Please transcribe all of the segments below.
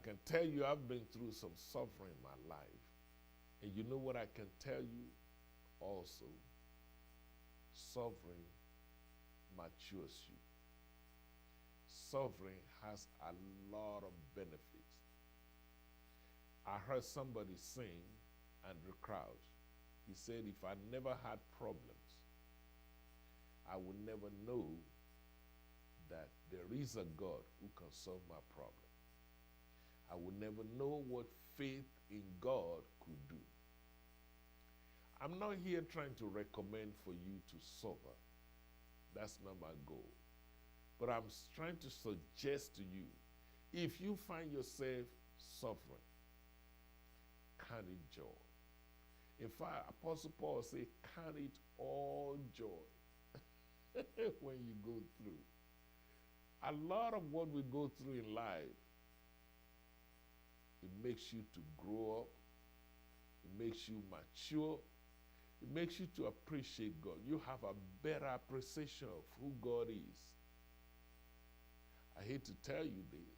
can tell you I've been through some suffering in my life. And you know what I can tell you also? Suffering matures you. Suffering has a lot of benefits. I heard somebody sing, Andrew Crouch. He said, if I never had problems, I would never know that there is a God who can solve my problem. I would never know what faith in God could do. I'm not here trying to recommend for you to suffer. That's not my goal. But I'm trying to suggest to you, if you find yourself suffering, count it joy. In fact, Apostle Paul said, count it all joy when you go through. A lot of what we go through in life, it makes you to grow up, it makes you mature, it makes you to appreciate God. You have a better appreciation of who God is. I hate to tell you this,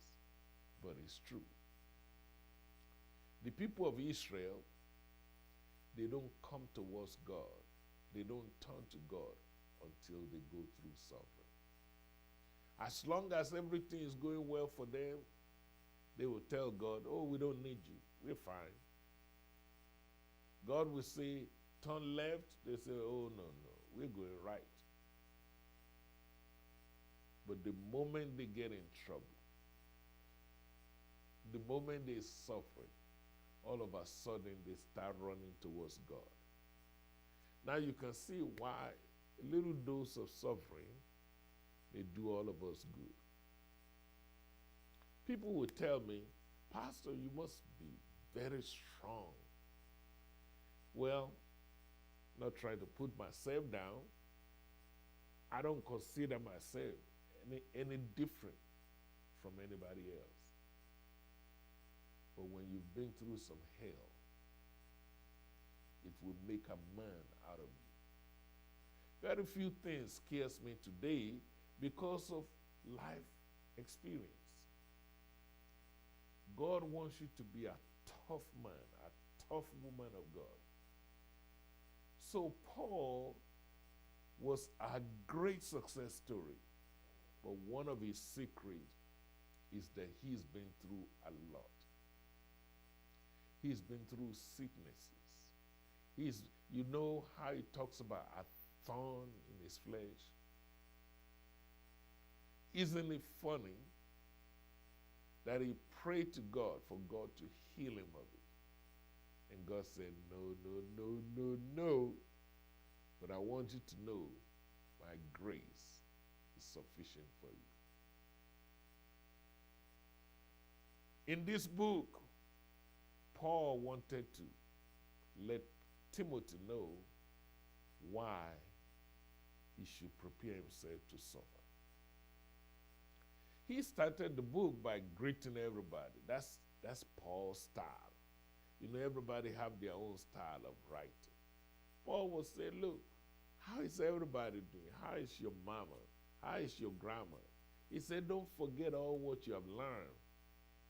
but it's true. The people of Israel, they don't come towards God. They don't turn to God until they go through suffering. As long as everything is going well for them, they will tell God, oh, we don't need you. We're fine. God will say, turn left. They say, oh, no, we're going right. But the moment they get in trouble, the moment they're suffering, all of a sudden they start running towards God. Now you can see why a little dose of suffering may do all of us good. People would tell me, Pastor, you must be very strong. Well, not trying to put myself down. I don't consider myself any different from anybody else. But when you've been through some hell, it will make a man out of you. Very few things scares me today because of life experience. God wants you to be a tough man, a tough woman of God. So Paul was a great success story, but one of his secrets is that he's been through a lot. He's been through sicknesses. You know how he talks about a thorn in his flesh? Isn't it funny that he prayed to God for God to heal him of it? And God said, no. But I want you to know my grace is sufficient for you. In this book, Paul wanted to let Timothy know why he should prepare himself to suffer. He started the book by greeting everybody. That's Paul's style. You know, everybody have their own style of writing. Paul will say, look, how is everybody doing? How is your mama? How is your grandma? He said, don't forget all what you have learned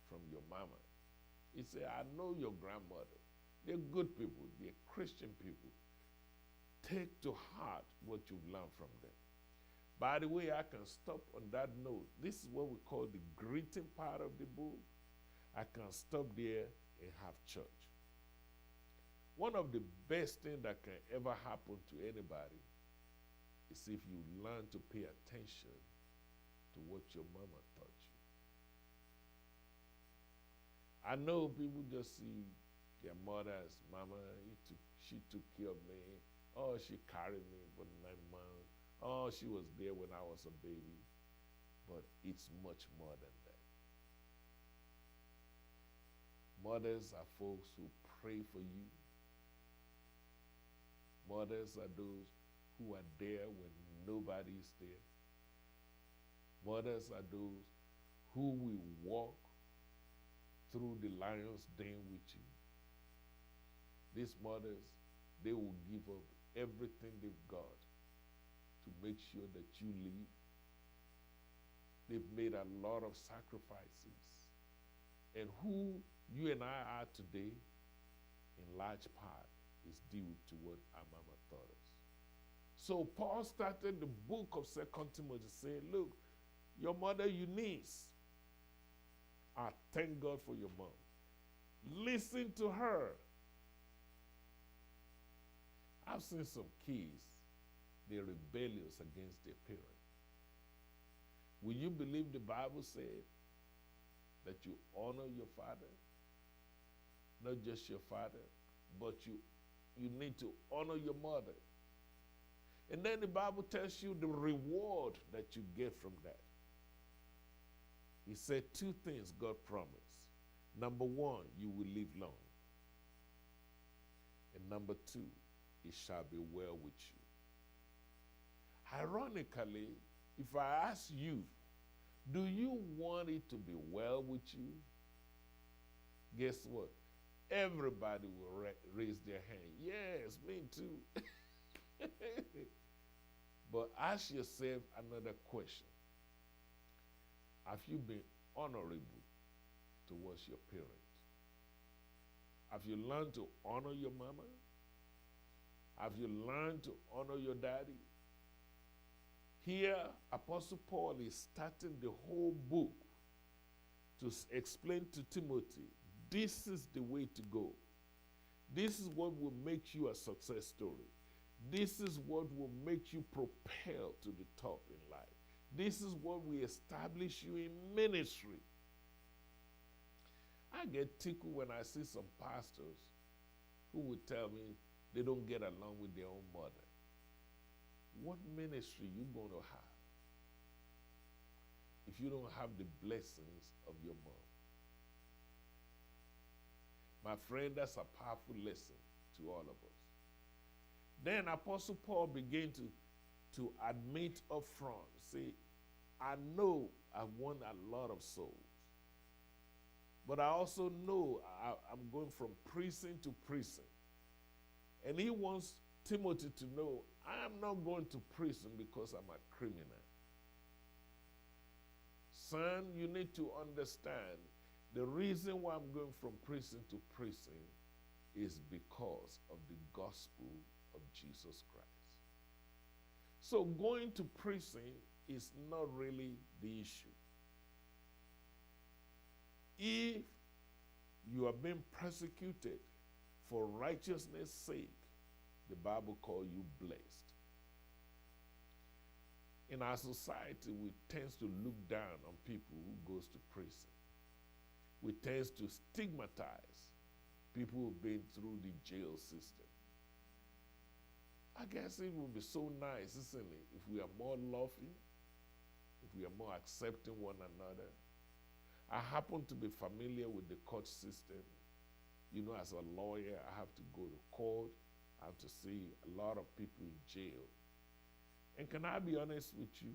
from your mama. He said, I know your grandmother. They're good people. They're Christian people. Take to heart what you've learned from them. By the way, I can stop on that note. This is what we call the greeting part of the book. I can stop there and have church. One of the best things that can ever happen to anybody is if you learn to pay attention to what your mama taught you. I know people just see their mother as mama. She took care of me. Oh, she carried me for 9 months. Oh, she was there when I was a baby. But it's much more than that. Mothers are folks who pray for you. Mothers are those who are there when nobody is there. Mothers are those who will walk through the lion's den with you. These mothers, they will give up everything they've got to make sure that you live. They've made a lot of sacrifices. And who you and I are today, in large part, is due to what our mama taught us. So Paul started the book of 2 Timothy saying, look, your mother Eunice, I thank God for your mom. Listen to her. I've seen some kids, they're rebellious against their parents. Will you believe the Bible said that you honor your father? Not just your father, but you need to honor your mother. And then the Bible tells you the reward that you get from that. He said two things God promised. Number one, you will live long. And number two, it shall be well with you. Ironically, if I ask you, do you want it to be well with you? Guess what? Everybody will raise their hand. Yes, me too. But ask yourself another question. Have you been honorable towards your parents? Have you learned to honor your mama? Have you learned to honor your daddy? Here, Apostle Paul is starting the whole book to explain to Timothy, this is the way to go. This is what will make you a success story. This is what will make you propel to the top in life. This is what will establish you in ministry. I get tickled when I see some pastors who would tell me they don't get along with their own mother. What ministry you going to have if you don't have the blessings of your mom? My friend, that's a powerful lesson to all of us. Then Apostle Paul began to admit up front, say, I know I've won a lot of souls, but I also know I'm going from prison to prison. And he wants Timothy to know, I am not going to prison because I'm a criminal. Son, you need to understand the reason why I'm going from prison to prison is because of the gospel of Jesus Christ. So going to prison is not really the issue. If you are being persecuted for righteousness' sake, the Bible calls you blessed. In our society, we tend to look down on people who goes to prison. We tend to stigmatize people who've been through the jail system. I guess it would be so nice, isn't it, if we are more loving, if we are more accepting one another. I happen to be familiar with the court system. You know, as a lawyer, I have to go to court. I have to see a lot of people in jail. And can I be honest with you?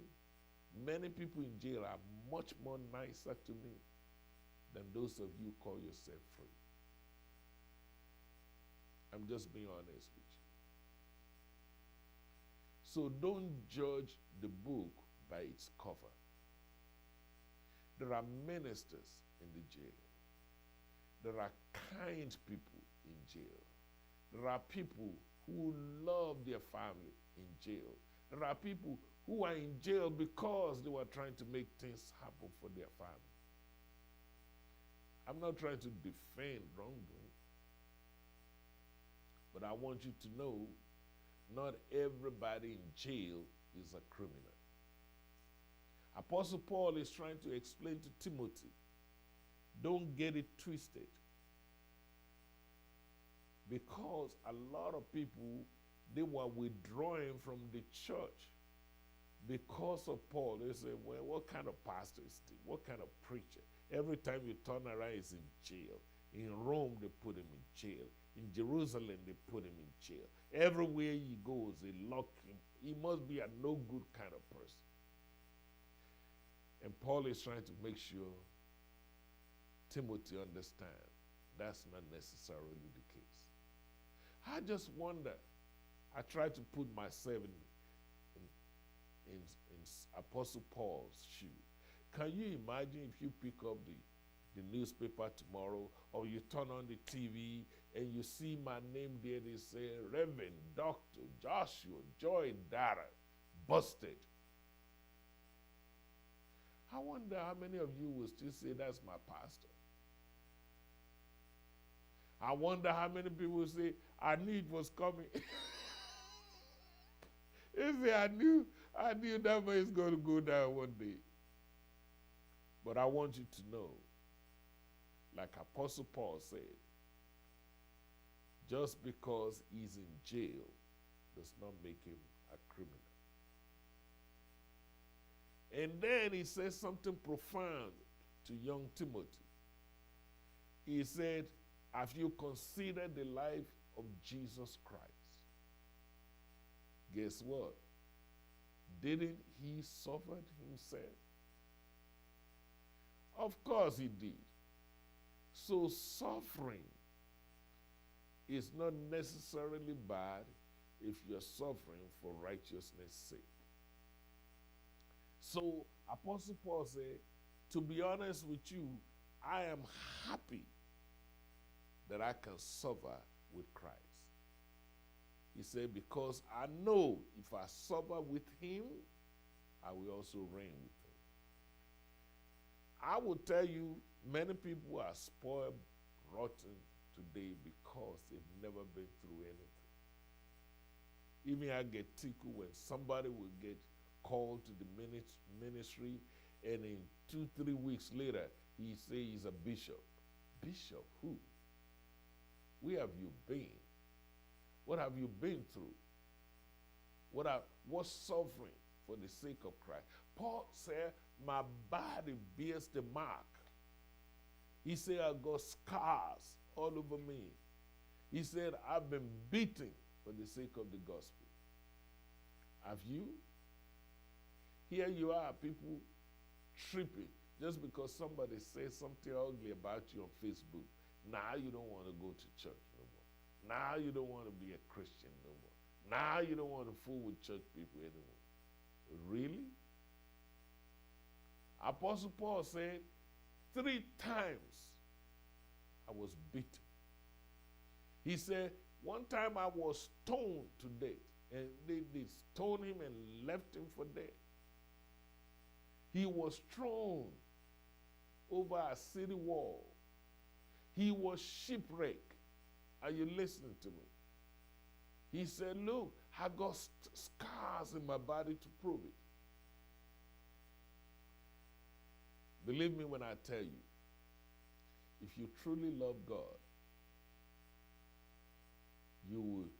Many people in jail are much more nicer to me than those of you who call yourself free. I'm just being honest with you. So don't judge the book by its cover. There are ministers in the jail. There are kind people in jail. There are people who love their family in jail. There are people who are in jail because they were trying to make things happen for their family. I'm not trying to defend wrongdoing, but I want you to know not everybody in jail is a criminal. Apostle Paul is trying to explain to Timothy, don't get it twisted. Because a lot of people, they were withdrawing from the church because of Paul. They say, well, what kind of pastor is this? What kind of preacher? Every time you turn around, he's in jail. In Rome, they put him in jail. In Jerusalem, they put him in jail. Everywhere he goes, they lock him. He must be a no good kind of person. And Paul is trying to make sure Timothy understands that's not necessarily the case. I just wonder, I try to put myself in Apostle Paul's shoe. Can you imagine if you pick up the newspaper tomorrow, or you turn on the TV and you see my name there, they say, Reverend Dr. Joshua Joy Dara, busted. I wonder how many of you will still say, that's my pastor. I wonder how many people will say, I knew it was coming. They say, I knew that man is going to go down one day. But I want you to know, like Apostle Paul said, just because he's in jail does not make him a criminal. And then he says something profound to young Timothy. He said, have you considered the life of Jesus Christ? Guess what? Didn't he suffer himself? Of course he did. So suffering is not necessarily bad if you're suffering for righteousness' sake. So Apostle Paul said, to be honest with you, I am happy that I can suffer with Christ. He said, because I know if I suffer with him, I will also reign with him. I will tell you, many people are spoiled, rotten today because they've never been through anything. Even I get tickled when somebody will get called to the ministry, and in 2-3 weeks later, he say he's a bishop. Bishop who? Where have you been? What have you been through? What suffering for the sake of Christ? Paul said, my body bears the mark. He said, I got scars all over me. He said, I've been beaten for the sake of the gospel. Have you? Here you are, people tripping just because somebody says something ugly about you on Facebook. Now you don't want to go to church no more. Now you don't want to be a Christian no more. Now you don't want to fool with church people anymore. Really? Apostle Paul said, 3 times I was beaten. He said, one time I was stoned to death, and they stoned him and left him for dead. He was thrown over a city wall. He was shipwrecked. Are you listening to me? He said, look, I got scars in my body to prove it. Believe me when I tell you, if you truly love God, you will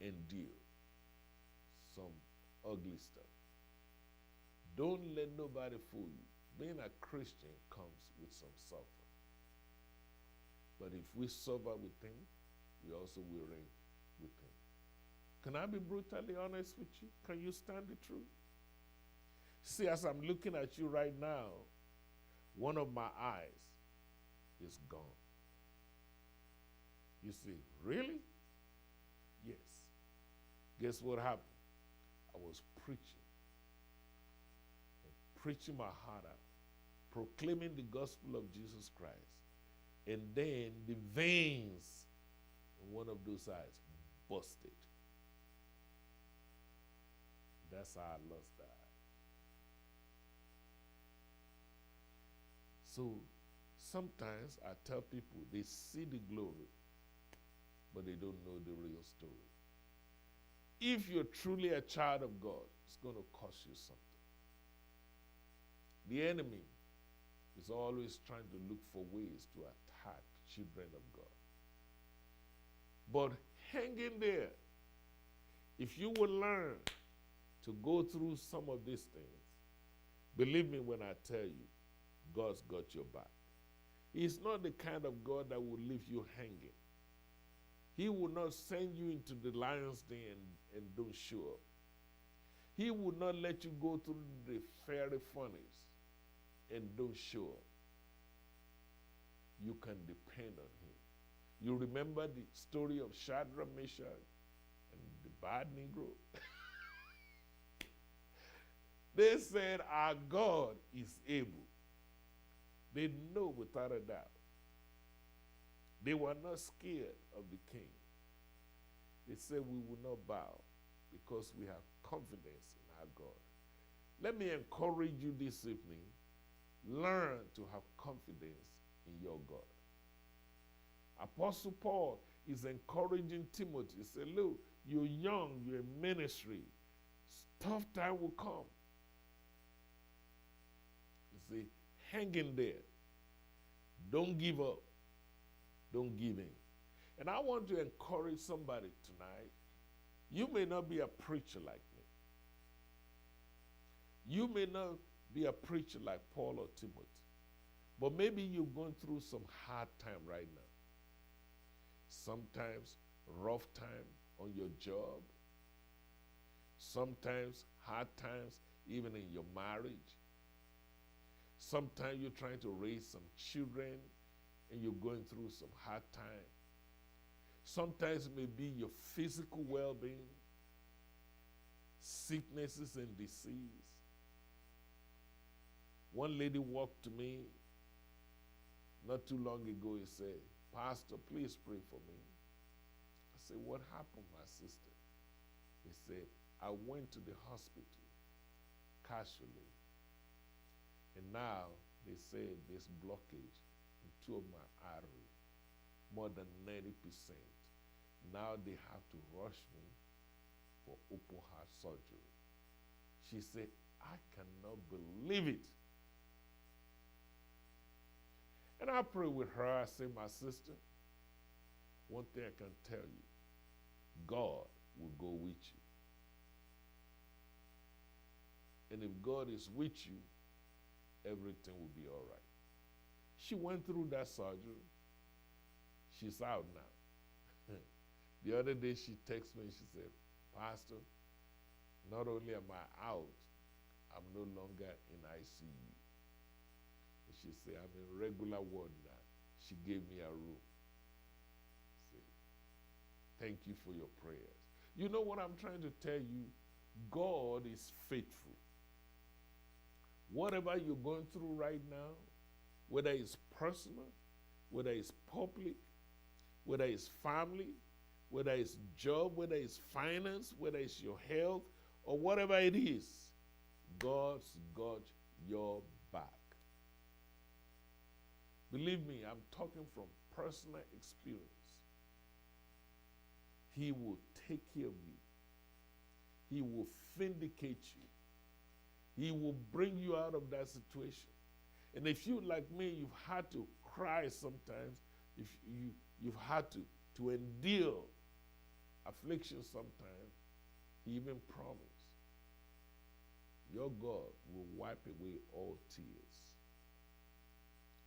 endure some ugly stuff. Don't let nobody fool you. Being a Christian comes with some suffering. But if we suffer with him, we also will reign with him. Can I be brutally honest with you? Can you stand the truth? See, as I'm looking at you right now, one of my eyes is gone. You see, really? Yes. Guess what happened? I was preaching my heart out, proclaiming the gospel of Jesus Christ, and then the veins in one of those eyes busted. That's how I lost that eye. So sometimes I tell people they see the glory, but they don't know the real story. If you're truly a child of God, it's going to cost you something. The enemy is always trying to look for ways to attack children of God. But hang in there. If you will learn to go through some of these things, believe me when I tell you, God's got your back. He's not the kind of God that will leave you hanging. He will not send you into the lion's den and don't show up. He will not let you go through the fiery furnace and don't show up. You can depend on him. You remember the story of Shadrach, Meshach, and the bad Negro? They said, our God is able. They know without a doubt. They were not scared of the king. They said, we will not bow because we have confidence in our God. Let me encourage you this evening. Learn to have confidence in your God. Apostle Paul is encouraging Timothy. He said, look, you're young, you're in ministry. Tough time will come. You see, hang in there. Don't give up. Don't give in. And I want to encourage somebody tonight. You may not be a preacher like me. You may not be a preacher like Paul or Timothy. But maybe you're going through some hard time right now. Sometimes rough time on your job. Sometimes hard times even in your marriage. Sometimes you're trying to raise some children and you're going through some hard time. Sometimes it may be your physical well-being, sicknesses and disease. One lady walked to me not too long ago and said, Pastor, please pray for me. I said, what happened, my sister? He said, I went to the hospital casually, and now they say there's blockage in two of my arteries, more than 90%. Now they have to rush me for open heart surgery. She said, I cannot believe it. And I pray with her. I say, my sister, one thing I can tell you, God will go with you. And if God is with you, everything will be all right. She went through that surgery. She's out now. The other day she texted me and she said, Pastor, not only am I out, I'm no longer in ICU. And she said, I'm in regular ward now. She gave me a room. See, thank you for your prayers. You know what I'm trying to tell you? God is faithful. Whatever you're going through right now, whether it's personal, whether it's public, whether it's family, whether it's job, whether it's finance, whether it's your health, or whatever it is, God's got your back. Believe me, I'm talking from personal experience. He will take care of you. He will vindicate you. He will bring you out of that situation. And if you, like me, you've had to cry sometimes, if you've had to endure affliction sometimes, he even promised, your God will wipe away all tears.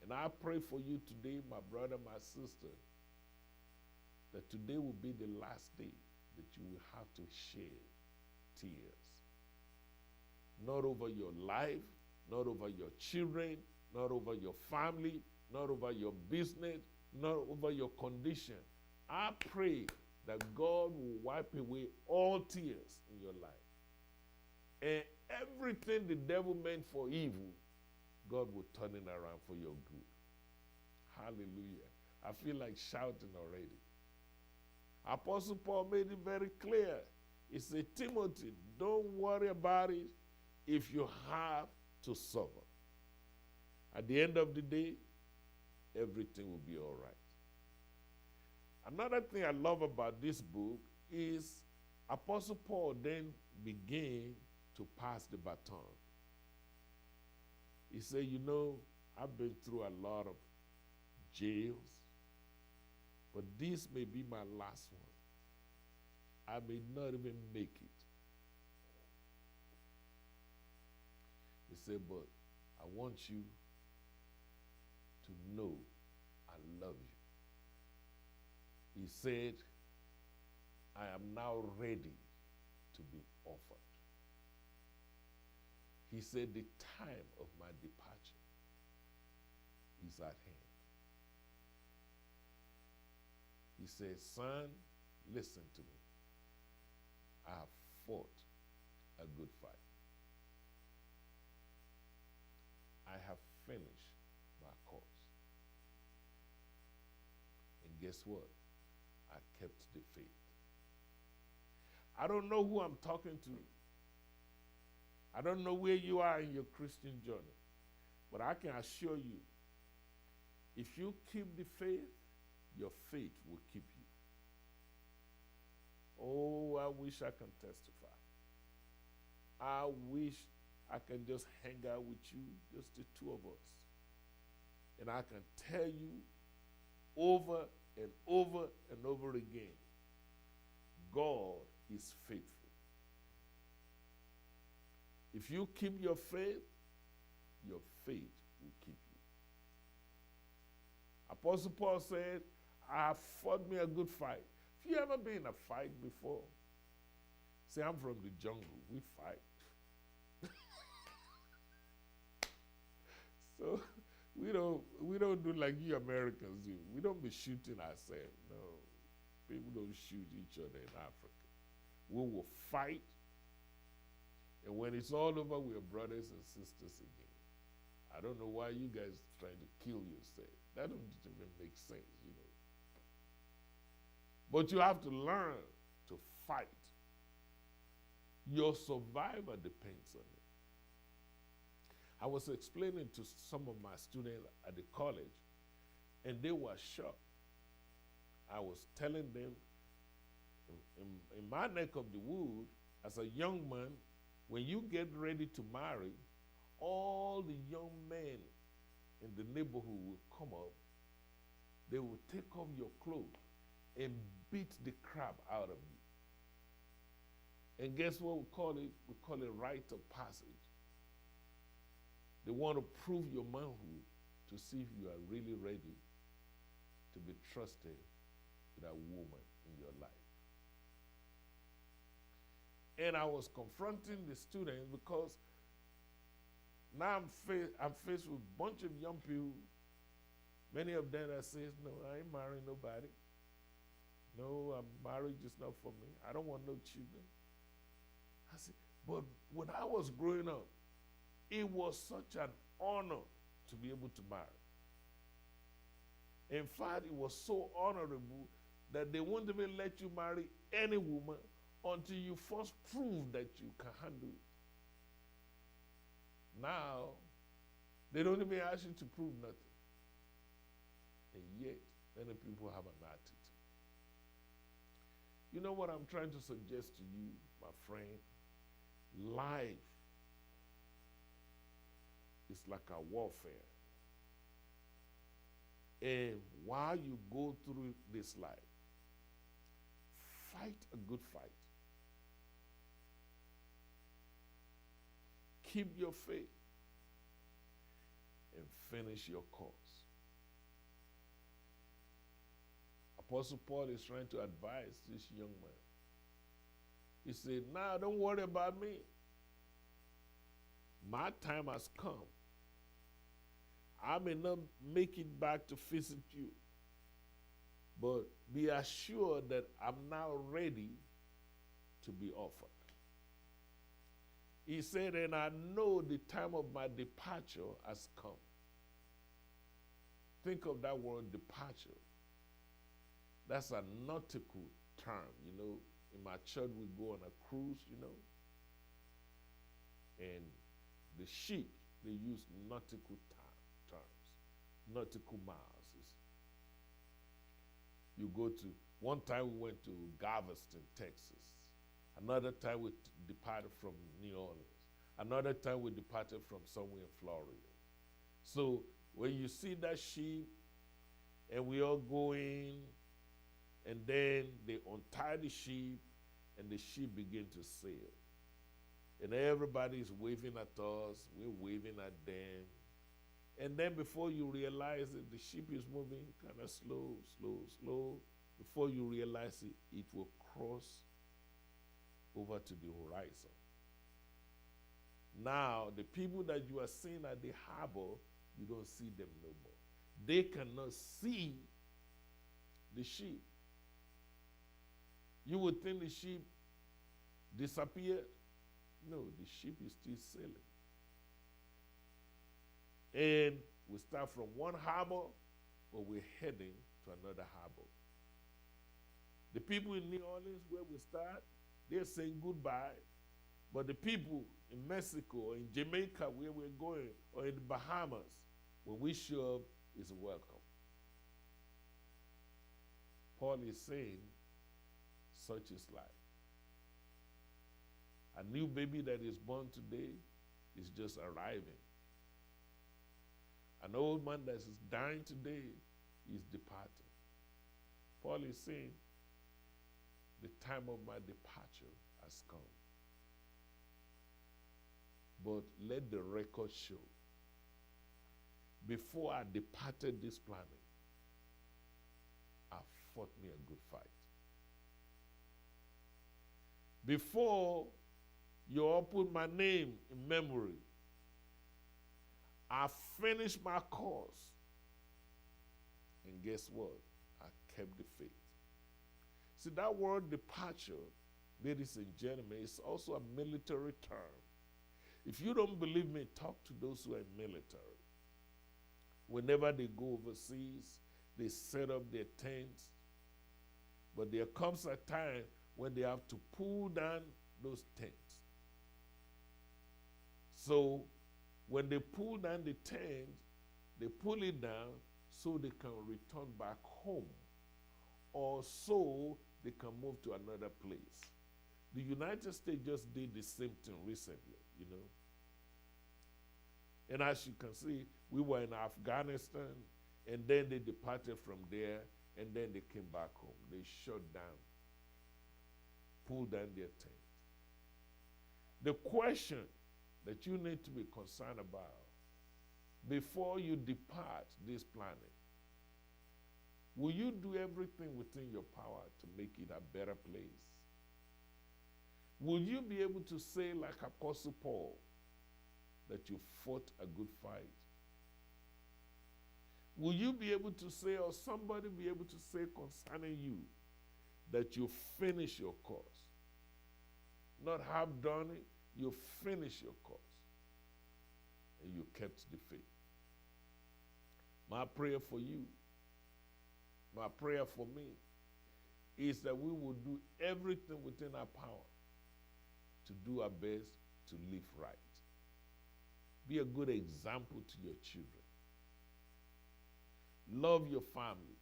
And I pray for you today, my brother, my sister, that today will be the last day that you will have to shed tears. Not over your life, not over your children, not over your family, not over your business, not over your condition. I pray that God will wipe away all tears in your life. And everything the devil meant for evil, God will turn it around for your good. Hallelujah. I feel like shouting already. Apostle Paul made it very clear. He said, Timothy, don't worry about it if you have to suffer. At the end of the day, everything will be all right. Another thing I love about this book is Apostle Paul then began to pass the baton. He said, you know, I've been through a lot of jails, but this may be my last one. I may not even make it. He said, but I want you to know I love you. He said, I am now ready to be offered. He said, the time of my departure is at hand. He said, son, listen to me. I have fought a good fight. I have finished my guess what? I kept the faith. I don't know who I'm talking to. I don't know where you are in your Christian journey. But I can assure you, if you keep the faith, your faith will keep you. Oh, I wish I can testify. I wish I can just hang out with you, just the two of us. And I can tell you over and over and over again, God is faithful. If you keep your faith will keep you. Apostle Paul said, I have fought me a good fight. If you ever been in a fight before, say, I'm from the jungle, we fight. So we don't do like you Americans do. We don't be shooting ourselves. No, people don't shoot each other in Africa. We will fight, and when it's all over, we are brothers and sisters again. I don't know why you guys trying to kill yourself. That don't even make sense, you know. But you have to learn to fight. Your survival depends on it. I was explaining to some of my students at the college, and they were shocked. I was telling them, in my neck of the wood, as a young man, when you get ready to marry, all the young men in the neighborhood will come up. They will take off your clothes and beat the crap out of you. And guess what we call it? We call it rite of passage. They want to prove your manhood to see if you are really ready to be trusted with a woman in your life. And I was confronting the students because now I'm faced with a bunch of young people, many of them that says, no, I ain't marrying nobody. No, marriage is not for me. I don't want no children. I said, but when I was growing up, it was such an honor to be able to marry. In fact, it was so honorable that they won't even let you marry any woman until you first prove that you can handle it. Now, they don't even ask you to prove nothing. And yet, many people have an attitude. You know what I'm trying to suggest to you, my friend? Life is like a warfare. And while you go through this life, fight a good fight. Keep your faith and finish your course. Apostle Paul is trying to advise this young man. He said, nah, don't worry about me. My time has come. I may not make it back to visit you, but be assured that I'm now ready to be offered. He said, and I know the time of my departure has come. Think of that word, departure. That's a nautical term, you know. In my church, we go on a cruise, you know. And the ship, they use nautical terms, nautical miles. You go to, one time we went to Galveston, Texas. Another time we departed from New Orleans. Another time we departed from somewhere in Florida. So when you see that ship and we all go in, and then they untie the ship and the ship begin to sail. And everybody is waving at us, we're waving at them. And then before you realize it, the ship is moving kind of slow. Before you realize it, it will cross over to the horizon. Now, the people that you are seeing at the harbor, you don't see them no more. They cannot see the ship. You would think the ship disappeared. No, the ship is still sailing. And we start from one harbor, but we're heading to another harbor. The people in New Orleans, where we start, they're saying goodbye. But the people in Mexico or in Jamaica, where we're going, or in the Bahamas, when we show up, is welcome. Paul is saying, such is life. A new baby that is born today is just arriving. An old man that is dying today is departing. Paul is saying, the time of my departure has come. But let the record show, before I departed this planet, I fought me a good fight. Before you all put my name in memory, I finished my course. And guess what? I kept the faith. See, that word departure, ladies and gentlemen, is also a military term. If you don't believe me, talk to those who are in military. Whenever they go overseas, they set up their tents. But there comes a time when they have to pull down those tents. So when they pull down the tent, they pull it down so they can return back home, or so they can move to another place. The United States just did the same thing recently, you know. And as you can see, we were in Afghanistan, and then they departed from there, and then they came back home. They shut down, pulled down their tent. The question that you need to be concerned about before you depart this planet, will you do everything within your power to make it a better place? Will you be able to say, like Apostle Paul, that you fought a good fight? Will you be able to say, or somebody be able to say concerning you, that you finish your course? Not have done it, you finish your course. And you kept the faith. My prayer for you, my prayer for me, is that we will do everything within our power to do our best to live right. Be a good example to your children. Love your family.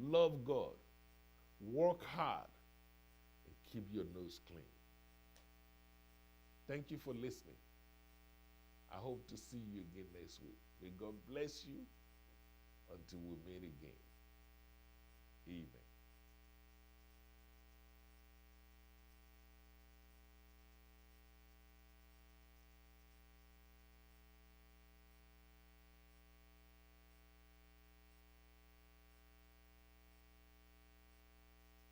Love God. Work hard and keep your nose clean. Thank you for listening. I hope to see you again next week. May God bless you until we meet again. Amen.